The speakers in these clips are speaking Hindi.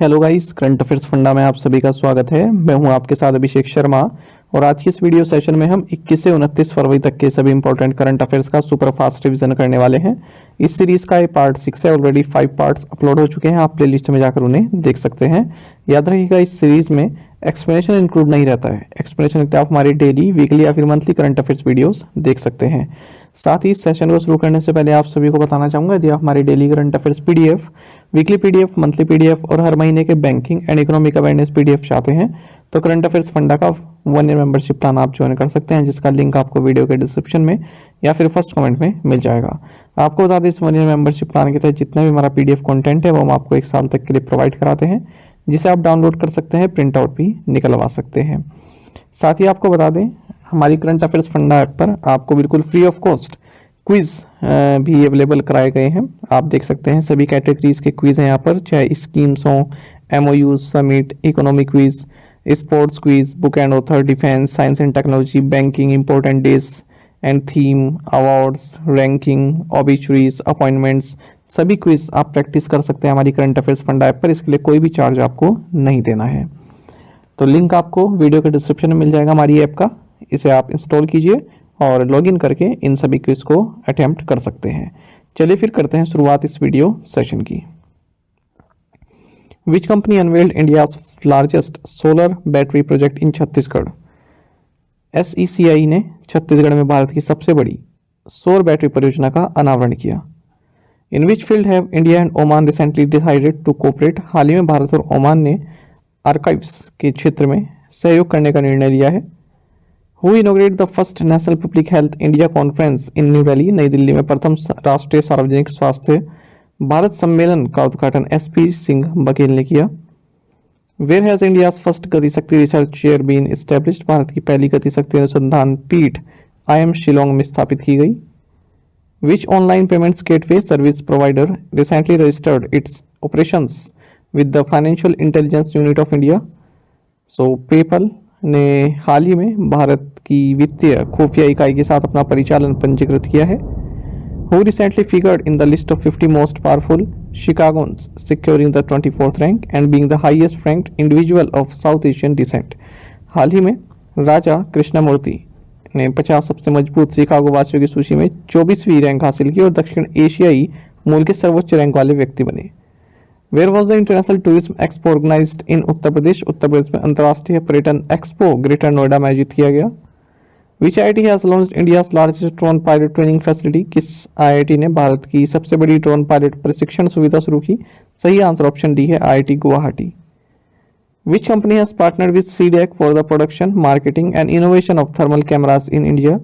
Hello guys, current affairs funda में आप सभी का स्वागत है। मैं हूं आपके साथ अभिषेक शर्मा और आज की इस वीडियो सेशन में हम 21 से 29 फरवरी तक के सभी इंपॉर्टेंट करंट अफेयर्स का सुपर फास्ट रिवीजन करने वाले हैं। इस सीरीज का ये पार्ट 6 है। ऑलरेडी 5 पार्ट्स अपलोड हो चुके हैं, आप प्लेलिस्ट में जाकर उन्हें देख सकते हैं। याद रखिएगा, इस सीरीज में एक्सप्लेनेशन इंक्लूड नहीं रहता है। एक्सप्लेनेशन के लिए आप हमारी डेली, वीकली या फिर मंथली करंट अफेयर्स वीडियोस देख सकते हैं। साथ ही इस सेशन को शुरू करने से पहले आप सभी को बताना चाहूंगा, यदि आप हमारी daily current affairs PDF, weekly PDF, monthly PDF और हर महीने के banking and economic awareness PDF चाहते हैं तो करंट अफेयर्स फंडा का 1 ईयर मेंबरशिप प्लान आप ज्वाइन कर सकते हैं, जिसका लिंक आपको वीडियो के डिस्क्रिप्शन में या फिर फर्स्ट कमेंट में मिल जाएगा। आपको बता दें, इस 1 ईयर मेंबरशिप प्लान के तहत जितना भी हमारा पीडीएफ कंटेंट है वो हम आपको 1 साल तक के लिए प्रोवाइड कराते हैं, जिसे आप डाउनलोड कर सकते हैं, प्रिंट आउट भी निकलवा सकते हैं। साथ ही आपको बता दें, हमारी करंट अफेयर्स फंडा ऐप पर आपको बिल्कुल फ्री ऑफ कॉस्ट क्विज भी अवेलेबल कराए गए हैं। आप देख सकते हैं सभी कैटेगरीज के क्विज हैं यहाँ पर, चाहे स्कीम्स हों, MoUs, summit, economic quiz, sports quiz, book and author, defence, science and technology, banking, important days and theme, awards, ranking, obituaries, appointments, सभी क्विज आप प्रैक्टिस कर सकते हैं हमारी करंट अफेयर्स फंडा ऐप पर। इसके लिए कोई भी चार्ज आपको नहीं देना है। तो लिंक आपको वीडियो के डिस्क्रिप्शन में मिल जाएगा हमारी ऐप का। इसे आप इंस्टॉल कीजिए और लॉगिन करके इन सभी क्विज को अटेम्प्ट कर सकते हैं। चलिए फिर करते हैं शुरुआत इस वीडियो सेशन की। Which company unveiled India's largest solar battery project in Chhattisgarh? SECI ने छत्तीसगढ़ में भारत की सबसे बड़ी सौर बैटरी परियोजना का अनावरण किया। In which field have India and Oman recently decided to cooperate? हाल ही में भारत और ओमान ने आर्काइव्स के क्षेत्र में सहयोग करने का निर्णय लिया है। Who inaugurate the first national public health India conference in new Delhi? नई दिल्ली में प्रथम राष्ट्रीय सार्वजनिक स्वास्थ्य भारत सम्मेलन का उद्घाटन SP सिंह बघेल ने किया। Where has India's first Gati Shakti research chair been established? Bharat की पहली गति शक्ति अनुसंधान पीठ IIM शिलोंग में स्थापित की गई। Which online payments gateway service provider recently registered it's operations with the financial intelligence unit of India? So PayPal ने हाल ही में भारत की वित्तीय खुफिया इकाई के साथ अपना परिचालन पंजीकृत किया है। Who recently figured in the list of 50 most powerful Chicagons, securing the 24th rank and being the highest ranked individual of South Asian descent? हाल ही में राजा कृष्णमूर्ति ने 50 सबसे मजबूत शिकागो वासियों की सूची में 24वीं रैंक हासिल की और दक्षिण एशियाई मूल के सर्वोच्च रैंक वाले व्यक्ति बने। Where was the international tourism expo organised in Uttar Pradesh? Uttar Pradesh में अंतर्राष्ट्रीय पर्यटन एक्सपो ग्रेटर नोएडा में आयोजित किया गया। विच IIT has launched India's largest drone pilot training facility? किस IIT ने भारत की सबसे बड़ी ड्रोन पायलट प्रशिक्षण सुविधा शुरू की? सही आंसर ऑप्शन डी है, IIT Guwahati. Which company has partnered with CDEC for the production, marketing and innovation of thermal cameras in India?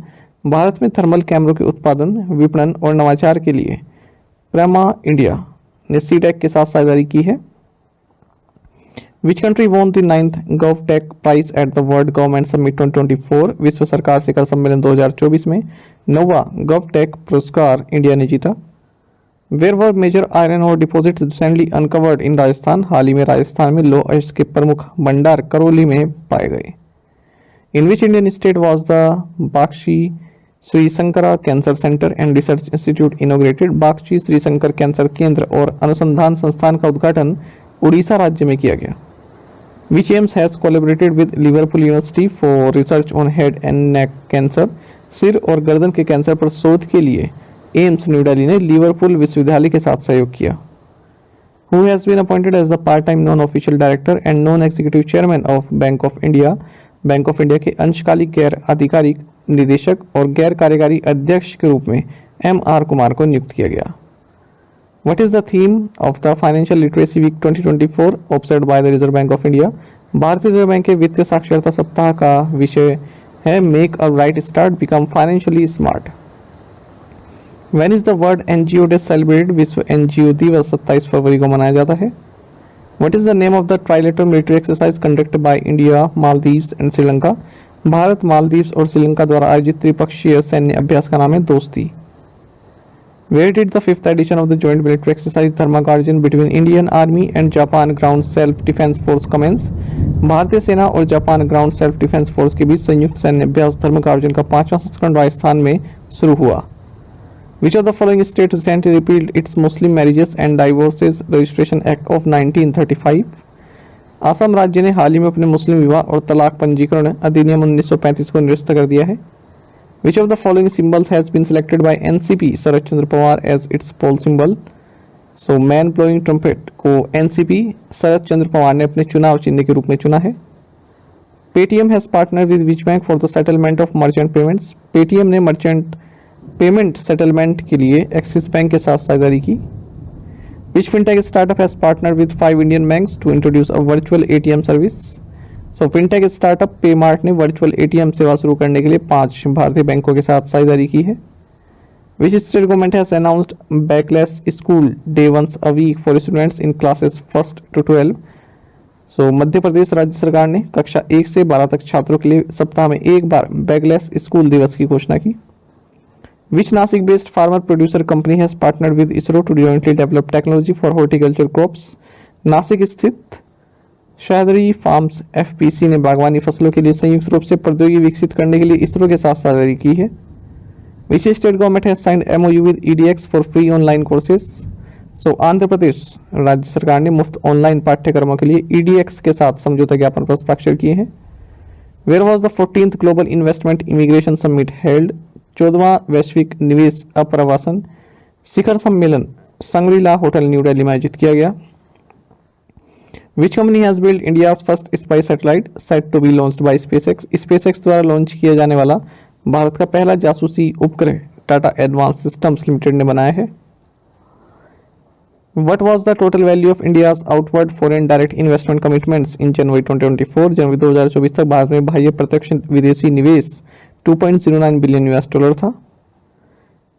Bharat में थर्मल कैमरों के उत्पादन, विपणन और नवाचार के लिए प्रेमा इंडिया ने CDEC के साथ साझेदारी की है। Which country won the 9th GovTech Prize at the World Government Summit 2024? विश्व सरकार शिखर सम्मेलन 2024 में 9वां GovTech पुरस्कार इंडिया ने जीता। Where were major iron ore deposits recently uncovered in Rajasthan? हाल ही में राजस्थान में लौह अयस्क के प्रमुख भंडार करौली में पाए गए। In which Indian state was the Bagchi Shri Shankara cancer centre and research institute inaugurated? Bagchi Shri Shankar cancer केंद्र और अनुसंधान संस्थान का उद्घाटन उड़ीसा राज्य में किया गया। Which AIIMS has collaborated with Liverpool University for research on head and neck cancer? सिर और गर्दन के कैंसर पर शोध के लिए एम्स न्यू दिल्ली ने लिवरपूल विश्वविद्यालय के साथ सहयोग किया। Who has been appointed as the part-time non-official director and non-executive chairman of Bank of India? Bank of India के अंशकालिक गैर आधिकारिक निदेशक और गैर कार्यकारी अध्यक्ष के रूप में MR कुमार को नियुक्त किया गया। What is the theme of the Financial Literacy Week 2024 observed by the Reserve Bank of India? भारतीय रिजर्व बैंक के वित्तीय साक्षरता सप्ताह का विषय है Make a Right Start, Become Financially Smart. When is the World NGO Day celebrated? विश्व NGO दिवस 27 फरवरी को मनाया जाता है। What is the name of the trilateral military exercise conducted by India, Maldives and Sri Lanka? Bharat, Maldives और श्रीलंका द्वारा आयोजित त्रिपक्षीय सैन्य अभ्यास का नाम है दोस्ती। Where did the 5th edition of the joint military exercise Dharmagarjan between Indian Army and Japan Ground Self Defense Force commence? भारतीय सेना और Japan ground self defence force के बीच संयुक्त सैन्य अभ्यास धर्मार्जन का 5वां संस्करण राजस्थान में शुरू हुआ। Which of the following state recently repealed its Muslim Marriages and Divorces Registration Act of 1935? Assam राज्य ने हाल ही में अपने मुस्लिम विवाह और तलाक पंजीकरण अधिनियम 1935 को निरस्त कर दिया है। Which of the following symbols has been selected by NCP Sharad Chandra Pawar as its poll symbol. So man blowing trumpet को एनसीपी शरद चंद्र पवार ने अपने चुनाव चिन्ह के रूप में चुना है। Paytm has partner with which bank for the settlement of merchant payments. Paytm ने मर्चेंट पेमेंट सेटलमेंट के लिए एक्सिस बैंक के साथ साझेदारी की। Which fintech startup has partnered with 5 Indian banks to introduce a virtual ATM service? So fintech startup PayMart ने वर्चुअल ATM सेवा शुरू करने के लिए 5 भारतीय बैंकों के साथ साझेदारी की है। Which state government has announced backless school day once a week for students in classes 1st to 12? So Madhya Pradesh राज्य सरकार ने कक्षा 1 से 12 तक छात्रों के लिए सप्ताह में एक बार बैकलेस स्कूल दिवस की घोषणा की। Which Nashik-based farmer producer company has partnered with ISRO to jointly develop technology for horticulture crops? Nashik स्थित शहदरी फार्म्स एफपीसी ने बागवानी फसलों के लिए संयुक्त रूप से प्रौद्योगिकी विकसित करने के लिए इसरो के साथ साझेदारी की है। Which state government has signed MOU with EDX for free online courses? So Andhra Pradesh राज्य सरकार ने मुफ्त ऑनलाइन पाठ्यक्रमों के लिए EDX के साथ समझौता ज्ञापन पर हस्ताक्षर किए हैं। Where was the 14th Global Investment Immigration Summit held? 14वां वैश्विक निवेश अप्रवासन शिखर सम्मेलन संग्रीला होटल न्यू दिल्ली में आयोजित किया गया। Which company has build India's first spy satellite set to be launched by SpaceX. SpaceX द्वारा लॉन्च किया जाने वाला भारत का पहला जासूसी उपग्रह टाटा एडवांस सिस्टम्स लिमिटेड ने बनाया है। What was the total value of India's outward foreign direct investment commitments in January 2024? जनवरी 2024 तक भारत में बाह्य प्रत्यक्ष विदेशी निवेश 2.09 बिलियन यूएस डॉलर था।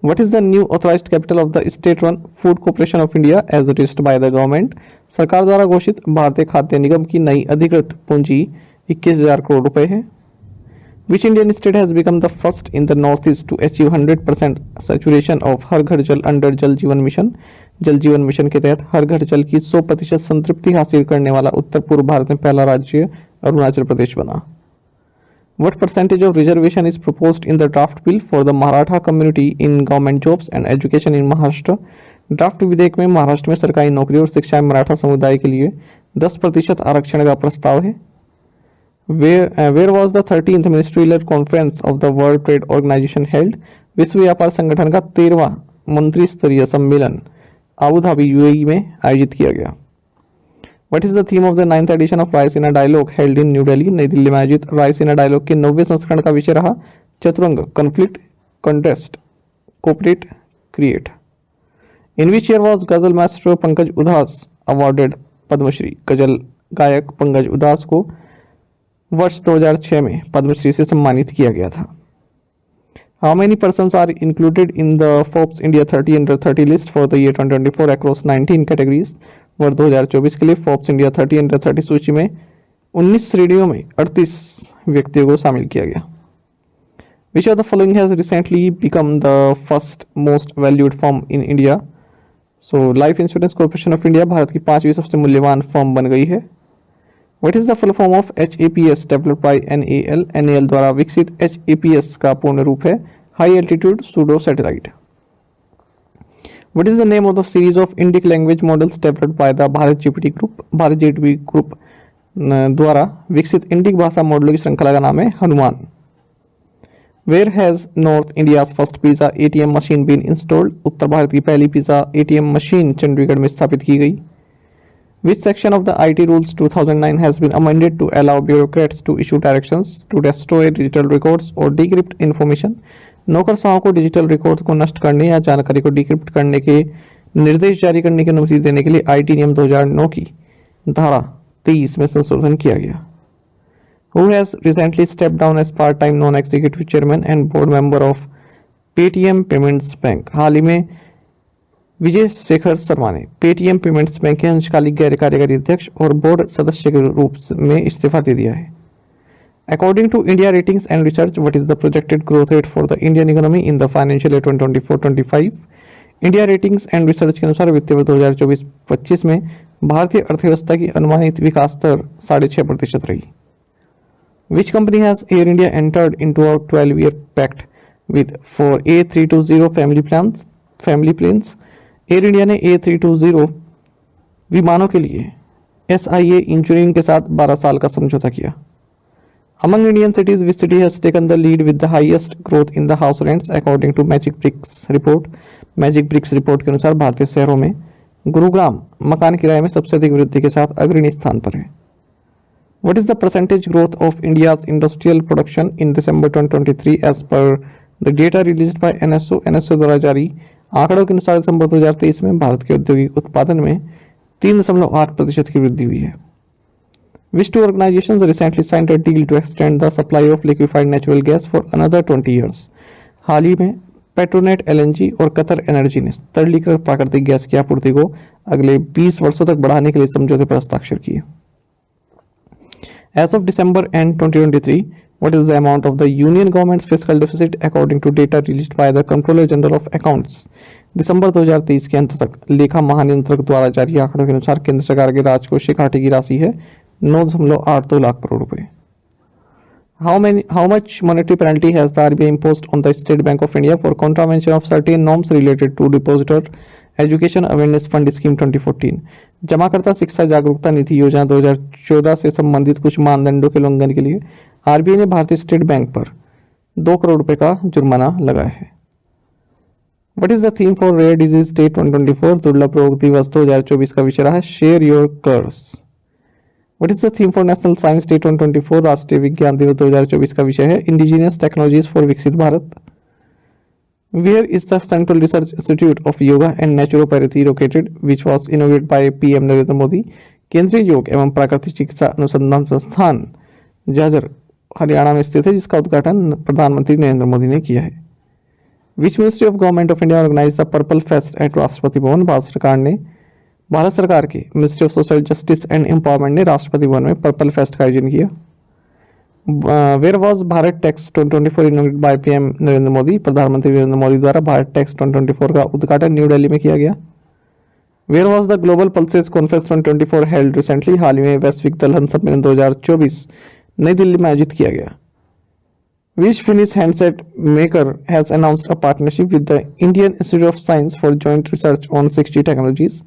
What is the new authorized capital of the state-run Food Corporation of India as released by the government? सरकार द्वारा घोषित भारतीय खाद्य निगम की नई अधिकृत पूंजी 21,000 करोड़ रुपए है। Which Indian state has become the first in the northeast to achieve 100% saturation of हर घर जल under जल जीवन मिशन? जल जीवन मिशन के तहत हर घर जल की 100% संतृप्ति हासिल करने वाला उत्तर पूर्व भारत में पहला राज्य अरुणाचल प्रदेश बना। What percentage of reservation is proposed in the draft bill for the Maratha community in government jobs and education in Maharashtra? Draft विधेयक में महाराष्ट्र में सरकारी नौकरी और शिक्षा में मराठा समुदाय के लिए 10% आरक्षण का प्रस्ताव है। Where was the 13th ministerial conference of the World Trade Organization held? विश्व व्यापार संगठन का 13वां मंत्री स्तरीय सम्मेलन अबू धाबी यूएई में आयोजित किया गया। What is the theme of the 9th edition of Raisina dialogue held in new Delhi? नई दिल्ली में आयोजित रायसीना डायलॉग के 90वें संस्करण का विषय रहा Chaturang conflict contest cooperate create. In which year was ghazal master Pankaj Udhas awarded Padma Shri? गजल गायक पंकज उधास को वर्ष 2006 में पद्मश्री से सम्मानित किया गया था। How many persons are included in the Forbes India 30 under 30 list for the year 2024 across 19 categories? वर्ष 2024 के लिए फोर्ब्स इंडिया 30 अंडर 30 सूची में 19 श्रेणियों में 38 व्यक्तियों को शामिल किया गया। Which of the following has recently become the first most valued firm in India? So life insurance corporation of India Bharat की 5वीं सबसे मूल्यवान फर्म बन गई है। What is the full form of HAPS developed by NAL? NAL द्वारा विकसित HAPS का पूर्ण रूप है high altitude pseudo satellite. What is the name of the series of Indic language models developed by the Bharat GPT group? Bharat GPT group द्वारा विकसित इंडिक भाषा मॉडलों की श्रृंखला का नाम है Hanuman. Where has North India's first pizza ATM machine been installed? उत्तर भारत की पहली पिज्जा ATM मशीन चंडीगढ़ में स्थापित की गई। Which section of the IT rules 2009 has been amended to allow bureaucrats to issue directions to destroy digital records or decrypt information? नौकरशाहों को डिजिटल रिकॉर्ड्स को नष्ट करने या जानकारी को डिक्रिप्ट करने के निर्देश जारी करने की अनुमति देने के लिए आईटी नियम 2009 की धारा 23 में संशोधन किया गया। Who has recently stepped down as part-time non-executive chairman and board member of Paytm Payments Bank? हाल ही में विजय शेखर शर्मा ने पेटीएम पेमेंट्स बैंक के अंशकालिक गैर कार्यकारी अध्यक्ष और बोर्ड सदस्य के रूप में इस्तीफा दे दिया है। According to India Ratings and Research, what is the projected growth rate for the Indian economy in the financial year 2024-25? India ratings and research के अनुसार वित्तीय वर्ष 2024-25 में भारतीय अर्थव्यवस्था की अनुमानित विकास दर 6.5% रही। Which company has Air India entered into a 12-year pact with for A320 family planes? Air India ने A320 विमानों के लिए SIA इंजीनियरिंग के साथ 12 साल का समझौता किया। Among Indian cities, which city has taken the lead with the highest growth in the house rents according to Magic Bricks report? Magic Bricks report के अनुसार भारतीय शहरों में गुरुग्राम मकान किराए में सबसे अधिक वृद्धि के साथ अग्रणी स्थान पर है। What is the percentage growth of India's industrial production in December 2023 as per the data released by NSO? NSO द्वारा जारी आंकड़ों के अनुसार दिसंबर 2023 में भारत के औद्योगिक उत्पादन में 3.8% की वृद्धि हुई है। Which two organizations recently signed a deal to extend the supply of liquefied natural gas for another 20 years? हाल ही में पेट्रोनेट LNG और कतर एनर्जी ने तरलीकृत प्राकृतिक गैस की आपूर्ति को अगले 20 वर्षों तक बढ़ाने के लिए समझौते पर हस्ताक्षर किए। As of December end 2023, what is the amount of the Union government's fiscal deficit according to data released by the Comptroller General of Accounts? दिसंबर 2023 के अंत तक लेखा महानियंत्रक द्वारा जारी आंकड़ों के अनुसार केंद्र सरकार के राजकोषीय घाटे की राशि है 9.82 लाख करोड़ रुपए। How much monetary penalty has the RBI imposed on the State Bank of India for contravention of certain norms related to Depositor Education Awareness Fund Scheme 2014? जमाकर्ता शिक्षा जागरूकता नीति योजना 2014 से संबंधित कुछ मानदंडों के उल्लंघन के लिए आरबीआई ने भारतीय स्टेट बैंक पर 2 करोड़ रुपए का जुर्माना लगाया है। What is the theme for Rare Disease Day 2024? दुर्लभ रोग दिवस 2024 का विषय रहा है share your cares. What is the theme for National Science Day 2024? राष्ट्रीय विज्ञान दिवस 2024 का विषय है इंडिजिनियस टेक्नोलॉजीज फॉर विकसित Bharat. Where is the Central Research Institute of Yoga and Naturopathy located, which was inaugurated by PM Narendra Modi? केंद्रीय योग एवं प्राकृतिक चिकित्सा अनुसंधान संस्थान झाझर हरियाणा में स्थित है, जिसका उद्घाटन प्रधानमंत्री नरेंद्र मोदी ने किया है। Which Ministry of Government of India organized the Purple Fest at Rashtrapati Bhavan? Bharat सरकार के ministry of social justice and empowerment ने राष्ट्रपति भवन में पर्पल फेस्ट का आयोजन किया। Where was Bharat Tex 2024 inaugurated by PM Narendra Modi? प्रधानमंत्री नरेंद्र मोदी द्वारा भारत टैक्स 2024 का उद्घाटन न्यू दिल्ली में किया गया। Where was the global pulses conference 2024 held recently? हाल ही में वैश्विक दलहन सम्मेलन 2024 नई दिल्ली में आयोजित किया गया। Which Finnish handset maker has announced a partnership with the Indian Institute of Science for joint research on 6G technologies?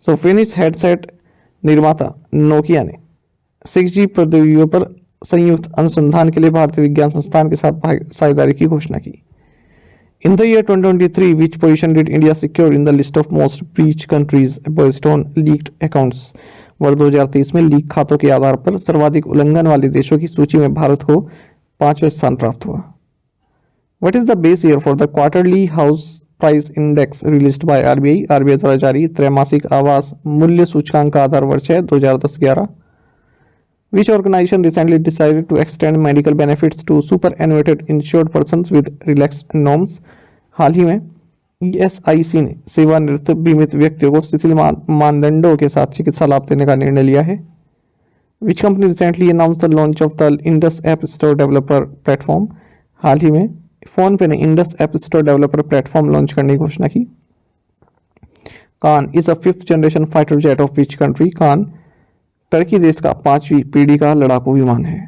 So Finnish headset निर्माता नोकिया ने 6G प्रौद्योगिकियों पर संयुक्त अनुसंधान के लिए भारतीय विज्ञान संस्थान के साथ साझेदारी की घोषणा की। In the year 2023, which position did India secure in the list of most breached countries based on leaked accounts? वर्ष 2023 में लीक खातों के आधार पर सर्वाधिक उल्लंघन वाले देशों की सूची में भारत को 5वें स्थान प्राप्त हुआ। What is the base year for the quarterly house price index released by RBI? RBI द्वारा जारी त्रैमासिक आवास मूल्य सूचकांक का आधार वर्ष है 2010-11। Which organization recently decided to extend medical benefits to superannuated insured persons with relaxed norms? हाल ही में ESIC ने सेवानिवृत्त बीमित व्यक्तियों को शिथिल मानदंडों के साथ चिकित्सा लाभ देने का निर्णय लिया है। Which company recently announced the launch of the Indus App Store Developer Platform? हाल ही में फोन पे ने Indus app store developer platform launch करने की घोषणा की। Kaan is a 5th generation fighter jet of which country? Kaan Turkey देश का 5वीं पीढ़ी का लड़ाकू विमान है।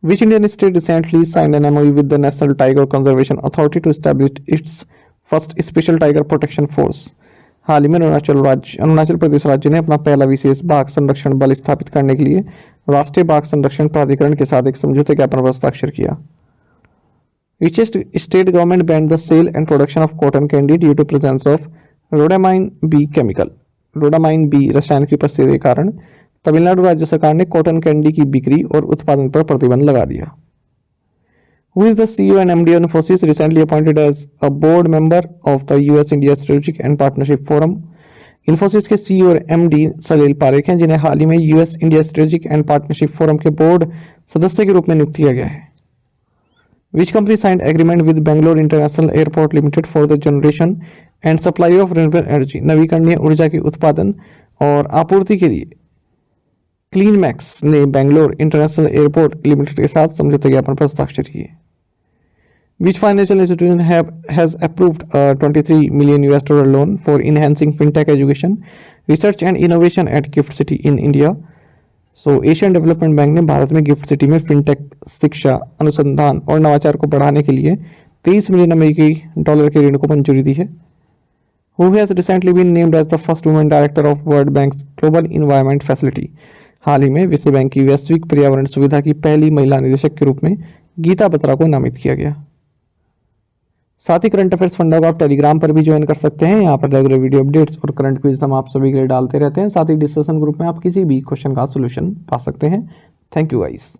Which Indian state recently signed an MOU with the national tiger conservation authority to establish its first special tiger protection force? हाल ही में अरुणाचल प्रदेश राज्य ने अपना पहला विशेष बाघ संरक्षण बल स्थापित करने के लिए राष्ट्रीय बाघ संरक्षण प्राधिकरण के साथ एक समझौते ज्ञापन पर हस्ताक्षर किया। Which state government banned the sale and production of cotton candy due to presence of rhodamine B chemical? rhodamine B रसायन की उपस्थिति के कारण तमिलनाडु राज्य सरकार ने कॉटन कैंडी की बिक्री और उत्पादन पर प्रतिबंध लगा दिया। Who is the CEO and MD of Infosys recently appointed as a board member of the US-India Strategic and Partnership Forum? Infosys के CEO और MD सलील पारेख हैं, जिन्हें हाल ही में US-India Strategic and Partnership Forum के बोर्ड सदस्य के रूप में नियुक्त किया गया है। Which company signed agreement with Bangalore International Airport Limited for the generation and supply of renewable energy? नवीकरणीय ऊर्जा के उत्पादन और आपूर्ति के लिए क्लीनमैक्स ने बेंगलोर इंटरनेशनल एयरपोर्ट लिमिटेड के साथ समझौते ज्ञापन पर हस्ताक्षर किए। Which financial institution has approved a $23 million loan for enhancing fintech education, research and innovation at GIFT City in India? So Asian development bank ने भारत में गिफ्ट सिटी में फिनटेक शिक्षा अनुसंधान और नवाचार को बढ़ाने के लिए $23 मिलियन के ऋण को मंजूरी दी है। Who has recently been named as the first women director of world bank's global environment facility. हाल ही में विश्व बैंक की वैश्विक पर्यावरण सुविधा की पहली महिला निदेशक के रूप में गीता बत्रा को नामित किया गया। साथ ही करंट अफेयर्स फंडा को आप टेलीग्राम पर भी ज्वाइन कर सकते हैं। यहाँ पर रेगुलर वीडियो अपडेट्स और करंट क्विज हम आप सभी के लिए डालते रहते हैं। साथ ही डिस्कशन ग्रुप में आप किसी भी क्वेश्चन का सोल्यूशन पा सकते हैं। Thank you guys.